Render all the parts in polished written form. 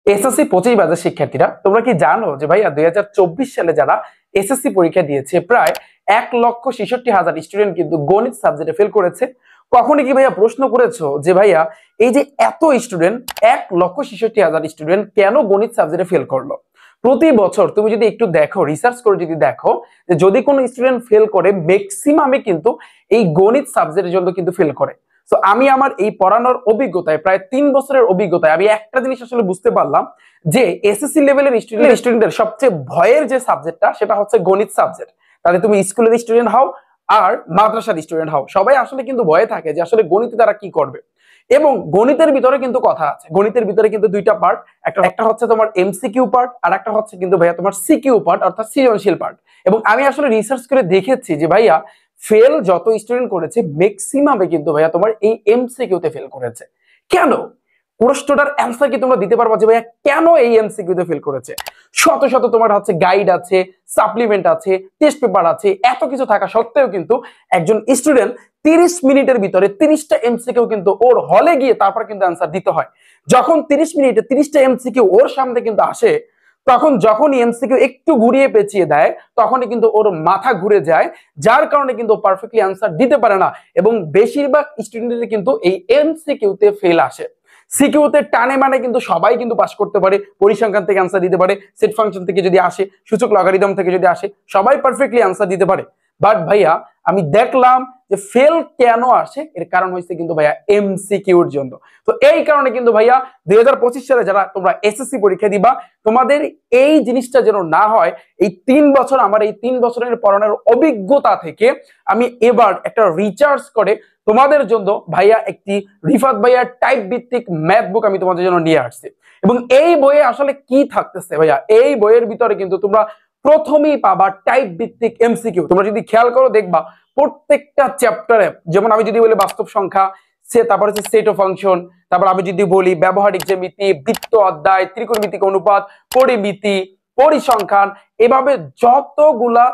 SSC 25 ব্যাচের শিক্ষার্থীরা, তোমরা কি জানো যে ভাইয়া 2024 সালে যারা এসএসসি পরীক্ষা দিয়েছে প্রায় 1,66,000 স্টুডেন্ট কিন্তু গণিত সাবজেক্টে ফেল করেছে। কখনো কি ভাইয়া প্রশ্ন করেছো যে ভাইয়া এই যে এত স্টুডেন্ট 1,66,000 স্টুডেন্ট কেন গণিত সাবজেক্টে ফেল করলো? প্রতি বছর তুমি যদি একটু দেখো, রিসার্চ করে যদি দেখো যে যদি কোনো স্টুডেন্ট ফেল করে ম্যাক্সিমামে কিন্তু এই গণিত সাবজেক্টের জন্য কিন্তু ফেল করে। তো আমি আমার এই পড়ানোর অভিজ্ঞতায়, প্রায় 3 বছরের অভিজ্ঞতায় আমি একটা জিনিস আসলে বুঝতে পারলাম যে এসএসসি লেভেলের স্টুডেন্টদের সবচেয়ে ভয়ের যে সাবজেক্টটা সেটা হচ্ছে গণিত সাবজেক্ট। তাহলে তুমি স্কুলের স্টুডেন্ট হও আর মাদ্রাসার স্টুডেন্ট হও, সবাই আসলে কিন্তু ভয়ে থাকে যে আসলে গণিতে তারা কি করবে। এবং গণিতের ভিতরে কিন্তু কথা আছে, গণিতের ভিতরে কিন্তু দুইটা পার্ট, একটা হচ্ছে তোমার এমসিকিউ পার্ট আর একটা হচ্ছে কিন্তু ভাইয়া তোমার সিকিউ পার্ট, অর্থাৎ সৃজনশীল পার্ট। এবং আমি আসলে রিসার্চ করে দেখেছি যে ভাইয়া ফেল যত স্টুডেন্ট করেছে ম্যাক্সিমামে কিন্তু ভাইয়া তোমার এই এমসিকিউতে ফেল করেছে। কেন? প্রশ্নটার অ্যান্সার কি তোমরা দিতে পারবা যে ভাইয়া কেন এই এমসিকিউতে ফেল করেছে? শত শত তোমার হচ্ছে গাইড আছে, সাপ্লিমেন্ট আছে, টেস্ট পেপার আছে, এত কিছু থাকা সত্ত্বেও কিন্তু একজন স্টুডেন্ট 30 মিনিটের ভিতরে 30টা এমসিকিউ কিন্তু ওর হলে গিয়ে তারপর কিন্তু অ্যান্সার দিতে হয়। যখন 30 মিনিটে 30টা এমসিকিউ ওর সামনে কিন্তু আসে, তখন যখনই এমসিকিউ একটু ঘুরিয়ে পেঁচিয়ে দেয় তখনই কিন্তু ওর মাথা ঘুরে যায়, যার কারণে কিন্তু পারফেক্টলি অ্যান্সার দিতে পারে না। এবং বেশিরভাগ স্টুডেন্টের কিন্তু এই এমসিকিউতে ফেল আসে। সিকিউতে টানে মানে কিন্তু সবাই কিন্তু পাস করতে পারে, পরিসংখ্যান থেকে অ্যান্সার দিতে পারে, সেট ফাংশন থেকে যদি আসে, সূচক লগারিদম থেকে যদি আসে, সবাই পারফেক্টলি অ্যান্সার দিতে পারে। বাট ভাইয়া আমি দেখলাম যে ফেল কেন আসে, এর কারণ হচ্ছে কিন্তু ভাইয়া এমসিকিউর জন্য। তো এই কারণে কিন্তু ভাইয়া 2025 সালে যারা তোমরা এসএসসি পরীক্ষা দিবা, তোমাদের এই জিনিসটা যেন না হয়, এই 3 বছর আমার এই 3 বছরের পড়ানোর অভিজ্ঞতা থেকে আমি এবার একটা রিচার্জ করে তোমাদের জন্য ভাইয়া একটি রিফাত ভাইয়া টাইপ ভিত্তিক ম্যাথ বুক আমি তোমাদের জন্য নিয়ে আসছি। এবং এই বইয়ে আসলে কি থাকতেছে ভাইয়া, এই বইয়ের ভিতরে কিন্তু তোমরা প্রথমেই পাবা টাইপ ভিত্তিক এমসিকিউ। তোমরা যদি খেয়াল করো দেখবা প্রত্যেকটা চ্যাপ্টারে, যেমন আমি যদি বলি বাস্তব সংখ্যা, তারপর হচ্ছে সেট অফ ফাংশন, তারপর আমি যদি বলি ব্যবহারিক জ্যামিতি, বৃত্ত অধ্যায়, ত্রিকোণমিতিক অনুপাত, পরিমিতি, পরিসংখ্যান, এভাবে যতগুলা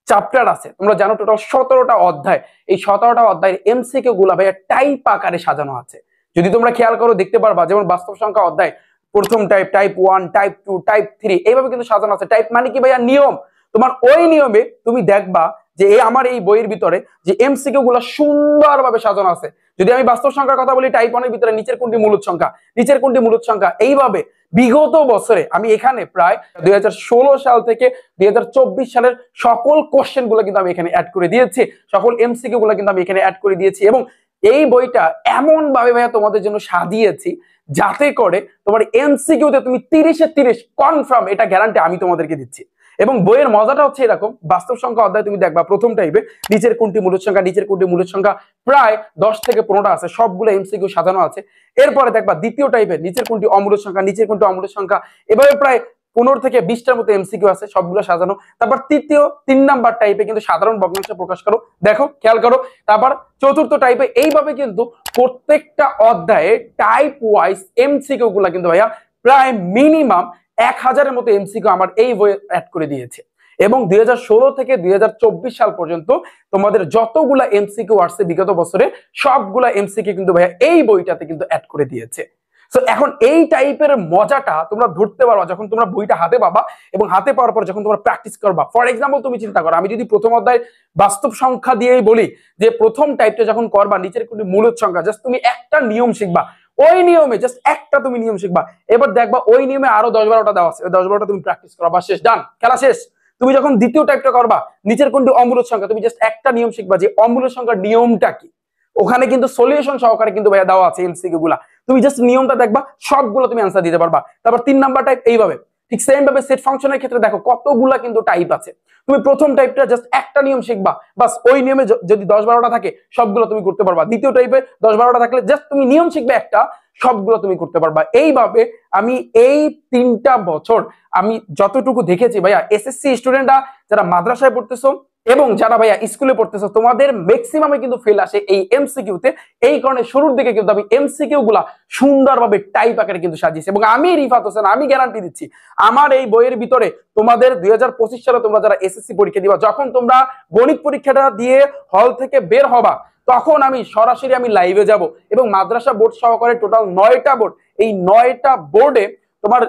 চ্যাপ্টার আছে, তোমরা জানো টোটাল 17টা অধ্যায়। এই 17টা অধ্যায়ের এমসিকিউ গুলা ভাইয়া টাইপ আকারে সাজানো আছে। যদি তোমরা খেয়াল করো দেখতে পারবা, যেমন বাস্তব সংখ্যা অধ্যায় প্রথম টাইপ, টাইপ 1, টাইপ 2, টাইপ 3, এইভাবে কিন্তু সাজানো আছে। টাইপ মানে কি ভাইয়া? নিয়ম। তোমার ওই নিয়মে তুমি দেখবা যে আমার এই বইয়ের ভিতরে যে এমসিকিউ গুলা সুন্দরভাবে সাজানো আছে। যদি আমি বাস্তব সংখ্যার কথা বলি, টাইপ 1 এর ভিতরে নিচের কোনটি মূলদ সংখ্যা, নিচের কোনটি মূলদ সংখ্যা, এইভাবে বিগত বছরে আমি এখানে প্রায় 2016 সাল থেকে 2024 সালের সকল কোশ্চেন গুলো কিন্তু আমি এখানে অ্যাড করে দিয়েছি, সকল এমসিকিউ গুলো কিন্তু আমি এখানে অ্যাড করে দিয়েছি। এবং এই বইটা এমন ভাবে ভাইয়া তোমাদের জন্য সাজিয়েছি যাতে করে তোমার এমসিকিউতে তুমি 30-এ 30 কনফার্ম, এটা গ্যারান্টি আমি তোমাদেরকে দিচ্ছি। এবং বইয়ের মজাটা হচ্ছে এরকম, বাস্তব সংখ্যা অধ্যায় তুমি দেখবা প্রথম টাইপে নিচের কোনটি মূলদ সংখ্যা, নিচের কোনটি মূলদ সংখ্যা, প্রায় 10 থেকে 15টা আছে, সবগুলো এমসিকিউ সাজানো আছে। এরপরে দেখবা দ্বিতীয় টাইপে নিচের কোনটি অমূলদ সংখ্যা, নিচের কোনটি অমূলদ সংখ্যা, এভাবে প্রায় 15 থেকে 20টার মতো এমসিকিউ আছে, সবগুলো সাজানো। তারপর তৃতীয় 3 নাম্বার টাইপে কিন্তু সাধারণ ভগ্নাংশ প্রকাশ করো, দেখো খেয়াল করো। তারপর চতুর্থ টাইপে এইভাবে কিন্তু প্রত্যেকটা অধ্যায়ে টাইপ ওয়াইজ এমসিকিউ গুলা কিন্তু ভাইয়া প্রায় মিনিমাম 1000-এর মতো এমসিকিউ আমার এই বইয়ে অ্যাড করে দিয়েছে। এবং 2016 থেকে 2024 সাল পর্যন্ত তোমাদের যতগুলা এমসিকিউ আসছে বিগত বছরে, সবগুলা এমসিকিউ কিন্তু ভাইয়া এই বইটাতে কিন্তু অ্যাড করে দিয়েছে। তো এখন এই টাইপের মজাটা তোমরা ধরতে পারবা যখন তোমরা বইটা হাতে পাবা, এবং হাতে পাওয়ার পর যখন তোমরা প্র্যাকটিস করবা। ফর এক্সাম্পল তুমি চিন্তা করো, আমি যদি প্রথম অধ্যায় বাস্তব সংখ্যা দিয়েই বলি যে প্রথম টাইপটা যখন করবা, নিচের কোনটি মূলদ সংখ্যা, জাস্ট তুমি একটা নিয়ম শিখবা, ওই নিয়মে জাস্ট একটা তুমি নিয়ম শিখবা। এবার দেখবা ওই নিয়মে আরো 10-12টা দেওয়া আছে, 10-12টা তুমি প্র্যাকটিস করবা, শেষ, ডান, খেলা শেষ। তুমি যখন দ্বিতীয় টাইপটা করবা, নিচের কোনটি অমূলদ সংখ্যা, তুমি জাস্ট একটা নিয়ম শিখবা যে অমূলদ সংখ্যার নিয়মটা কি। ওখানে কিন্তু সলিউশন সহকারে কিন্তু ভাইয়া দেওয়া আছে এমসিকিউ গুলা, তুমি জাস্ট নিয়মটা দেখবা, সবগুলো তুমি অ্যান্সার দিতে পারবা। তারপর 3 নাম্বার টাইপ এইভাবে, ঠিক সেম ভাবে সেট ফাংশনের ক্ষেত্রে দেখো কতগুলা কিন্তু টাইপ আছে। তুমি প্রথম টাইপটা জাস্ট একটা নিয়ম শিখবা, বাস ওই নিয়মে যদি 10-12টা থাকে সবগুলো তুমি করতে পারবা। দ্বিতীয় টাইপে 10-12টা থাকলে জাস্ট তুমি নিয়ম শিখবে একটা, সবগুলো তুমি করতে পারবা। এইভাবে আমি এই 3টা বছর আমি যতটুকু দেখেছি ভাইয়া, এসএসসি স্টুডেন্টরা যারা মাদ্রাসায় পড়তেছো এবং যারা ভাইয়া স্কুলে পড়তেছো, তোমাদের ম্যাক্সিমামে কিন্তু ফেল আসে এই এমসিকিউতে। এই কারণে শুরুর দিকে কিন্তু আমি এমসিকিউ গুলা সুন্দরভাবে টাইপ আকারে কিন্তু সাজিয়েছি। এবং আমি রিফাত হোসেন, আমি গ্যারান্টি দিচ্ছি আমার এই বইয়ের ভিতরে তোমাদের 2025 সালে তোমরা যারা এসএসসি পরীক্ষা দিবা, যখন তোমরা গণিত পরীক্ষাটা দিয়ে হল থেকে বের হবা, তখন আমি সরাসরি আমি লাইভে যাব এবং মাদ্রাসা বোর্ড সহকারে টোটাল 9টা বোর্ড, এই 9টা বোর্ডে তোমার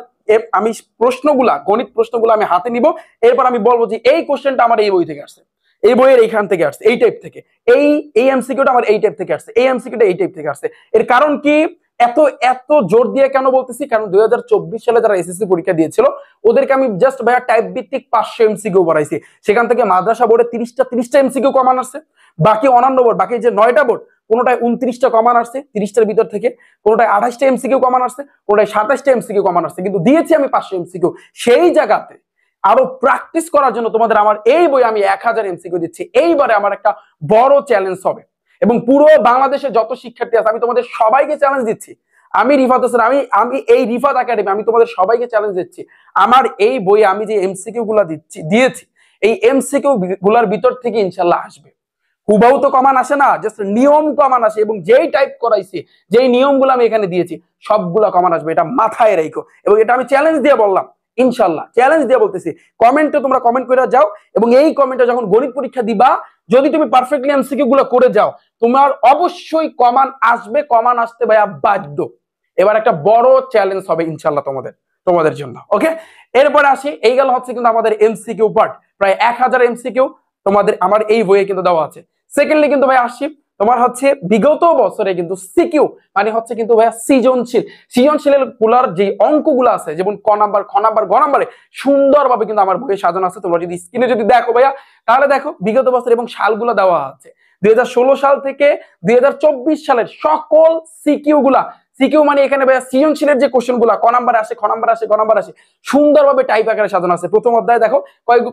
আমি প্রশ্নগুলা, গণিত প্রশ্নগুলো আমি হাতে নিব, এরপর আমি বলবো যে এই কোশ্চেনটা আমার এই বই থেকে আসছে, এই বইয়ের এইখান থেকে আসছে, এই টাইপ থেকে, এই এই এমসিকিউটা আমার এই টাইপ থেকে আসছে, এই এমসিকিউটা এই টাইপ থেকে আসছে। এর কারণ কি, এত এত জোর দিয়ে কেন বলতেছি, কারণ 2024 সালে যারা এসএসসি পরীক্ষা দিয়েছিল ওদেরকে আমি জাস্ট ভাইয়া টাইপ ভিত্তিক 500 এমসিকিউ পড়াইছি। সেখান থেকে মাদ্রাসা বোর্ডে 30টা এমসিকিউ কমান আসছে, বাকি অন্যান্য বোর্ড, বাকি যে 9টা বোর্ড, কোনোটায় 29টা কমান আসছে 30টার ভিতর থেকে, কোনোটায় 28টা এমসিকিউ কমান আসছে, কোনোটায় 27টা এমসিকিউ কমান আসছে, কিন্তু দিয়েছি আমি 500 এমসিকিউ। সেই জায়গাতে আরো প্র্যাকটিস করার জন্য তোমাদের আমার এই বই আমি 1000 এমসিকিউ দিচ্ছি। এইবারে আমার একটা বড় চ্যালেঞ্জ হবে, এবং পুরো বাংলাদেশে যত শিক্ষার্থী আছে আমি তোমাদের সবাইকে চ্যালেঞ্জ দিচ্ছি। আমি রিফাত হোসেন, আমি এই রিফাত একাডেমি, আমি তোমাদের সবাইকে চ্যালেঞ্জ দিচ্ছি। আমার এই বই আমি যে এমসিকিউ গুলা দিয়েছি, এই এমসিকিউ গুলার ভিতর থেকে ইনশাল্লাহ আসবে। হুবাহু তো কমান আসে না, জাস্ট নিয়ম কমান আসে, এবং যেই টাইপ করাইছি, যেই নিয়মগুলো আমি এখানে দিয়েছি সবগুলা কমান আসবে, এটা মাথায় রেখো। এবং এটা আমি চ্যালেঞ্জ দিয়ে বললাম, ইনশাল্লাহ চ্যালেঞ্জ দিয়ে বলতেছি। কমেন্টে তোমরা কমেন্ট করে যাও, এবং এই কমেন্টে যখন গণিত পরীক্ষা দিবা, যদি তুমি পারফেক্টলি এমসিকিউ গুলো করে যাও, তোমার অবশ্যই কমান আসবে, কমান আসতে ভাইয়া বাধ্য। এবার একটা বড় চ্যালেঞ্জ হবে ইনশাল্লাহ তোমাদের জন্য। ওকে, এরপরে আসি, এই গেল হচ্ছে কিন্তু আমাদের এমসিকিউ পার্ট, প্রায় 1000 এমসিকিউ তোমাদের আমার এই বইয়ে কিন্তু দেওয়া আছে। সেকেন্ডলি কিন্তু ভাই আসি, তোমার হচ্ছে বিগত বছরে কিন্তু সিকিউ মানে হচ্ছে কিন্তু ভাইয়া সৃজনশীলের গুলার যে অঙ্কগুলো আছে, যেমন ক নাম্বার, খ নাম্বার, গ নাম্বারে সুন্দরভাবে কিন্তু আমার বইয়ে সাজানো আছে। তোমরা যদি স্ক্রিনে যদি দেখো ভাইয়া, তাহলে দেখো বিগত বছর এবং সালগুলো দেওয়া আছে। 2016 সাল থেকে 2024 সালের সকল সিকিউ মানে এখানে ভাইয়া সৃজনশীলের যে কোশ্চেন গুলা, ক নাম্বার আসে, খ নাম্বার আসে, গ নাম্বার আসে, সুন্দরভাবে টাইপ আকারে সাজানো আছে। প্রথম অধ্যায় দেখো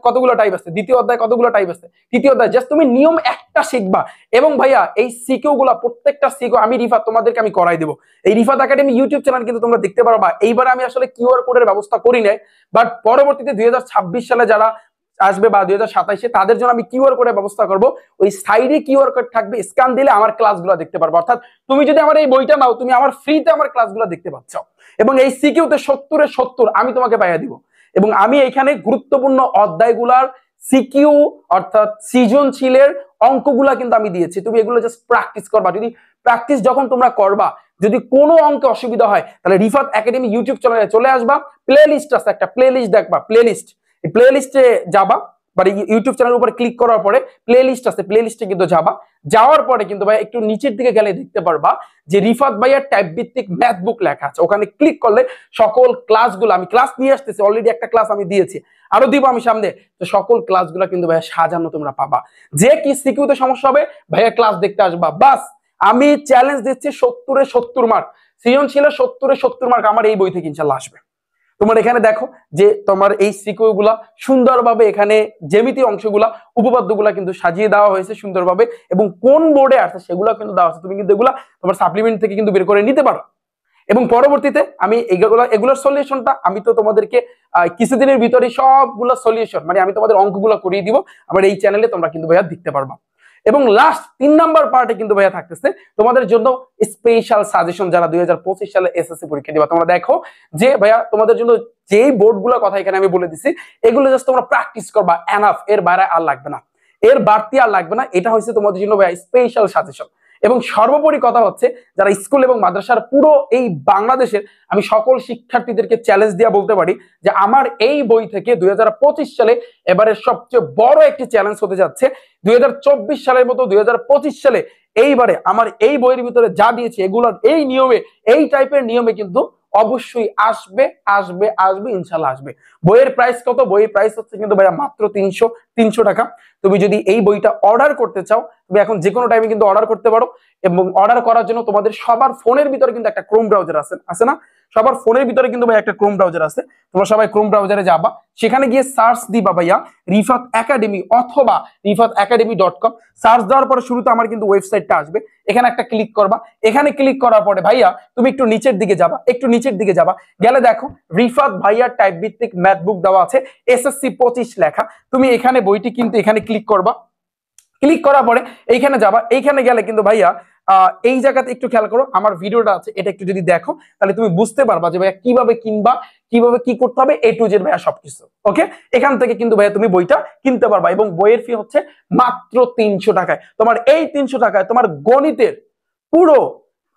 কতগুলো টাইপ আছে, দ্বিতীয় অধ্যায় কতগুলো টাইপ আছে, তৃতীয় অধ্যায় জাস্ট তুমি নিয়ম একটা শিখবা। এবং ভাইয়া এই সিকিউ গুলা, প্রত্যেকটা সিকিউ আমি রিফাত তোমাদেরকে আমি করাই দেবো। এই রিফাত একাডেমি ইউটিউব চ্যানেল কিন্তু তোমরা দেখতে পারবা। এইবার আমি আসলে কিউআর কোডের ব্যবস্থা করি নাই, বাট পরবর্তীতে 2026 সালে যারা আসবে বা 2027-এ তাদের জন্য আমি কিউআর কোডের ব্যবস্থা করব। ওই সাইডে কিউআর কোড থাকবে, স্ক্যান দিলে আমার ক্লাসগুলো দেখতে পারবো। অর্থাৎ তুমি যদি আমার এই বইটা নাও, তুমি আমার ফ্রিতে আমার ক্লাসগুলো দেখতে পাচ্ছ, এবং এই সিকিউতে 70-এ 70 আমি তোমাকে পাইয়া দিব। এবং আমি এখানে গুরুত্বপূর্ণ অধ্যায়গুলার সিকিউ অর্থাৎ সৃজনশীলের অঙ্কগুলা কিন্তু আমি দিয়েছি। তুমি এগুলো জাস্ট প্র্যাকটিস করবা। যদি প্র্যাকটিস যখন তোমরা করবা, যদি কোনো অঙ্কে অসুবিধা হয়, তাহলে রিফাত একাডেমি ইউটিউব চ্যানেলে চলে আসবা, প্লে লিস্ট আছে একটা, প্লে লিস্ট দেখবা, প্লে লিস্টে যাবা, বা ইউটিউব চ্যানেলের উপরে ক্লিক করার পরে প্লে লিস্ট আছে, প্লে লিস্টে কিন্তু যাবা। যাওয়ার পরে কিন্তু ভাই একটু নিচের দিকে গেলে দেখতে পারবা যে রিফাত ভাইয়ার টাইপ ভিত্তিক ম্যাথ বুক লেখা আছে। ওখানে ক্লিক করলে সকল ক্লাসগুলো, আমি ক্লাস নিয়ে আসতেছি, অলরেডি একটা ক্লাস আমি দিয়েছি, আরো দিব আমি সামনে, তো সকল ক্লাসগুলো কিন্তু ভাইয়া সাজানো তোমরা পাবা। যে কি সিকিউতে সমস্যা হবে ভাইয়া ক্লাস দেখতে আসবা, বাস। আমি চ্যালেঞ্জ দিচ্ছি 70-এ 70 মার্ক, সৃজনশীলের 70-এ 70 মার্ক আমার এই বই থেকে ইনশাল্লাহ আসবে। তোমার এখানে দেখো যে তোমার এই সিকিউ গুলা সুন্দরভাবে, এখানে জ্যামিতির অংশগুলা, উপপাদ্যগুলা কিন্তু সাজিয়ে দেওয়া হয়েছে সুন্দরভাবে, এবং কোন বোর্ডে আসছে সেগুলো কিন্তু দেওয়া আছে। তুমি কিন্তু এগুলা তোমার সাপ্লিমেন্ট থেকে কিন্তু বের করে নিতে পারো। এবং পরবর্তীতে আমি এগুলোর সলিউশনটা আমি তো তোমাদেরকে কিছুদিনের ভিতরে সবগুলো সলিউশন মানে আমি তোমাদের অঙ্কগুলো করিয়ে দিব আমার এই চ্যানেলে, তোমরা কিন্তু ভাইয়া দেখতে পারবা। এবং লাস্ট 3 নাম্বার পার্টে কিন্তু ভাইয়া থাকতেছে তোমাদের জন্য স্পেশাল সাজেশন। যারা 2025 সালে এসএসসি পরীক্ষা দিবা, তোমরা দেখো যে ভাইয়া তোমাদের জন্য যেই বোর্ডগুলোর কথা এখানে আমি বলে দিছি, এগুলো জাস্ট তোমরা প্র্যাকটিস করবা, এনাফ, এর বাইরে আর লাগবে না, এর বাড়তি আর লাগবে না। এটা হচ্ছে তোমাদের জন্য ভাইয়া স্পেশাল সাজেশন। এবং সর্বোপরি কথা হচ্ছে, যারা স্কুল এবং মাদ্রাসার পুরো এই বাংলাদেশের, আমি সকল শিক্ষার্থীদেরকে চ্যালেঞ্জ দিয়ে বলতে পারি যে আমার এই বই থেকে 2025 সালে এবারে সবচেয়ে বড় একটি চ্যালেঞ্জ হতে যাচ্ছে। 2024 সালের মতো 2025 সালে এইবারে আমার এই বইয়ের ভিতরে যা দিয়েছে, এগুলোর এই নিয়মে, এই টাইপের নিয়মে কিন্তু অবশ্যই আসবে ইনশাল্লাহ আসবে। বইয়ের প্রাইস কত? বইয়ের প্রাইস হচ্ছে কিন্তু ভাইয়া মাত্র 300 টাকা। তুমি যদি এই বইটা অর্ডার করতে চাও, তুমি এখন যে কোনো টাইমে কিন্তু অর্ডার করতে পারো। এবং অর্ডার করার জন্য তোমাদের সবার ফোনের ভিতরে কিন্তু একটা ক্রোম ব্রাউজার আছে না? সবার ফোনের ভিতরে কিন্তু ভাই একটা ক্রোম ব্রাউজার আছে। তোমরা সবাই ক্রোম ব্রাউজারে যাবা, সেখানে গিয়ে সার্চ দিবা ভাইয়া রিফাত একাডেমি অথবা rifatacademy.com। সার্চ দেওয়ার পরে শুরুতে আমার কিন্তু ওয়েবসাইটটা আসবে, এখানে একটা ক্লিক করবা। এখানে ক্লিক করার পরে ভাইয়া তুমি একটু নিচের দিকে যাবা, গেলে দেখো রিফাত ভাইয়া টাইপ ভিত্তিক ম্যাথ বুক দেওয়া আছে, এসএসসি 25 লেখা। তুমি এখানে বইটি কিন্তু এখানে ক্লিক করবা। ক্লিক করার পরে এইখানে যাবা, এইখানে গেলে কিন্তু ভাইয়া এই জায়গাতে একটু খেয়াল করো, আমার ভিডিওটা আছে, এটা একটু যদি দেখো তাহলে তুমি বুঝতে পারবা যে ভাইয়া কিভাবে কিনবা, কিভাবে কি করতে হবে, A to Z ভাইয়া সবকিছু। ওকে, এখান থেকে কিন্তু ভাইয়া তুমি বইটা কিনতে পারবা। এবং বইয়ের ফি হচ্ছে মাত্র 300 টাকায়। তোমার এই 300 টাকায় তোমার গণিতের পুরো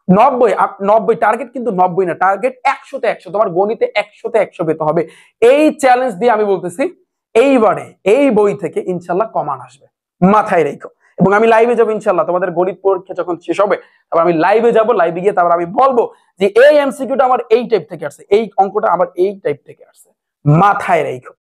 90 টার্গেট কিন্তু 90 না, টার্গেট 100তে 100। তোমার গণিতে 100তে 100 পেতে হবে। এই চ্যালেঞ্জ দিয়ে আমি বলতেছি এইবারে এই বই থেকে ইনশাল্লাহ কমান আসবে, মাথায় রেখো। এবং আমি লাইভে যাবো ইনশাল্লাহ, তোমাদের গণিত পরীক্ষা যখন শেষ হবে তারপর আমি লাইভে যাব, লাইভে গিয়ে তারপর আমি বলবো যে এই এমসিকিউটা আমার এই টাইপ থেকে আসছে, এই অঙ্কটা আমার এই টাইপ থেকে আসছে, মাথায় রেখো।